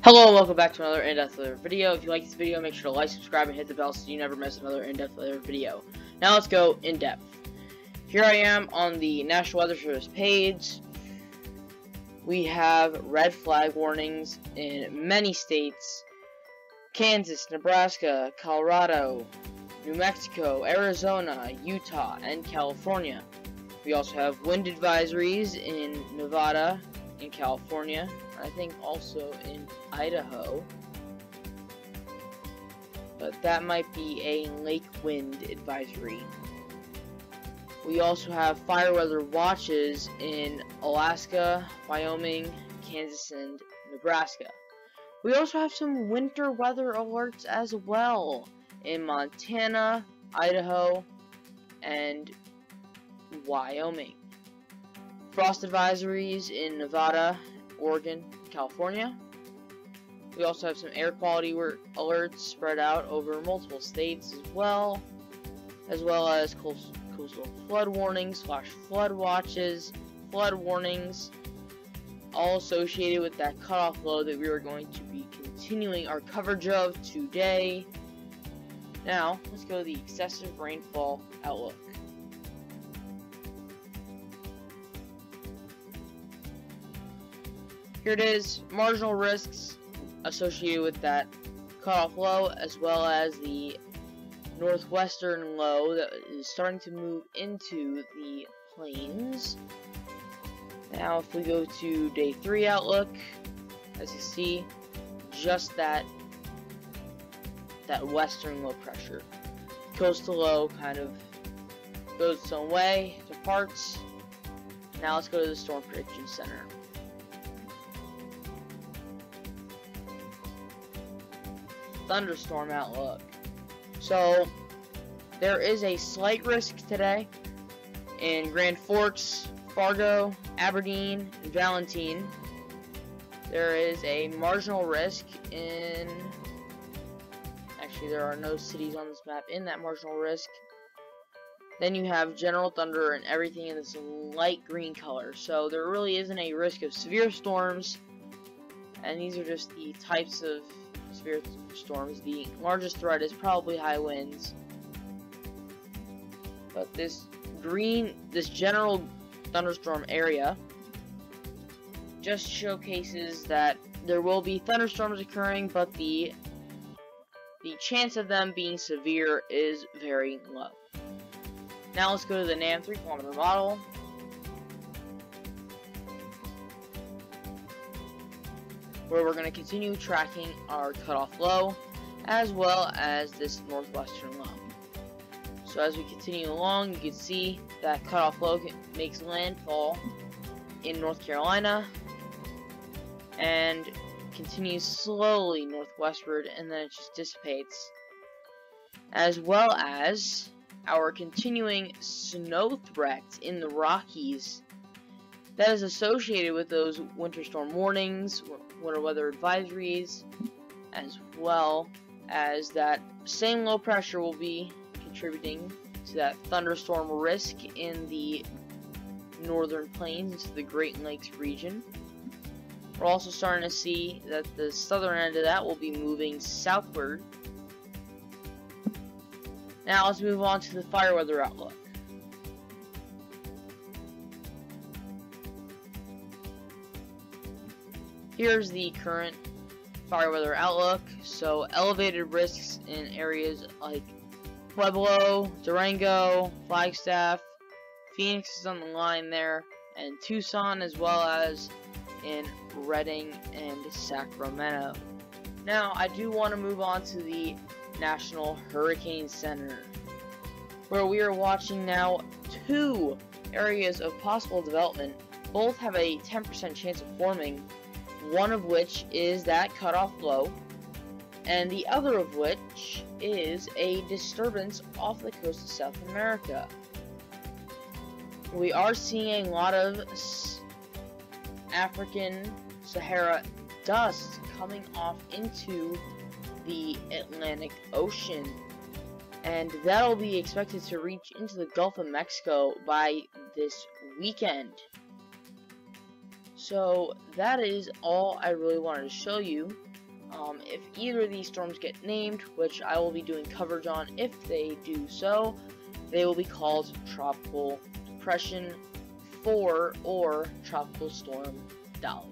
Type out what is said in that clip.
Hello, welcome back to another in-depth weather video. If you like this video, make sure to like, subscribe, and hit the bell so you never miss another in-depth weather video. Now let's go in-depth. Here I am on the National Weather Service page. We have red flag warnings in many states: Kansas, Nebraska, Colorado, New Mexico, Arizona, Utah, and California. We also have wind advisories in Nevada, in California, I think also in Idaho, but that might be a lake wind advisory. We also have fire weather watches in Alaska, Wyoming, Kansas, and Nebraska. We also have some winter weather alerts as well in Montana, Idaho, and Wyoming. Frost advisories in Nevada, Oregon, California. We also have some air quality alerts spread out over multiple states as well as coastal flood warnings, flash flood watches, flood warnings, all associated with that cutoff low that we are going to be continuing our coverage of today. Now, let's go to the excessive rainfall outlook. Here it is, marginal risks associated with that cutoff low, as well as the northwestern low that is starting to move into the plains. Now, if we go to day 3 outlook, as you see, just that western low pressure. Coastal low kind of goes its own way, departs. Now let's go to the Storm Prediction Center. Thunderstorm Outlook. So there is a slight risk today in Grand Forks, Fargo, Aberdeen, and Valentine. There is a marginal risk in, actually there are no cities on this map in that marginal risk. Then you have general thunder and everything in this light green color. So there really isn't a risk of severe storms, and these are just the types of severe storms. The largest threat is probably high winds, but this general thunderstorm area just showcases that there will be thunderstorms occurring, but the chance of them being severe is very low. Now let's go to the NAM 3-kilometer model. Where we're going to continue tracking our cutoff low, as well as this northwestern low. So as we continue along, you can see that cutoff low makes landfall in North Carolina, and continues slowly northwestward, and then it just dissipates. As well as our continuing snow threat in the Rockies that is associated with those winter storm warnings, winter weather advisories, as well as that same low pressure will be contributing to that thunderstorm risk in the northern plains into the Great Lakes region. We're also starting to see that the southern end of that will be moving southward. Now let's move on to the fire weather outlook. Here's the current fire weather outlook. So elevated risks in areas like Pueblo, Durango, Flagstaff, Phoenix is on the line there, and Tucson, as well as in Redding and Sacramento. Now I do want to move on to the National Hurricane Center, where we are watching now 2 areas of possible development. Both have a 10% chance of forming, one of which is that cutoff low, and the other of which is a disturbance off the coast of South America. We are seeing a lot of African Sahara dust coming off into the Atlantic Ocean, and that'll be expected to reach into the Gulf of Mexico by this weekend. So that is all I really wanted to show you. If either of these storms get named, which I will be doing coverage on if they do so, they will be called Tropical Depression 4 or Tropical Storm Dolly.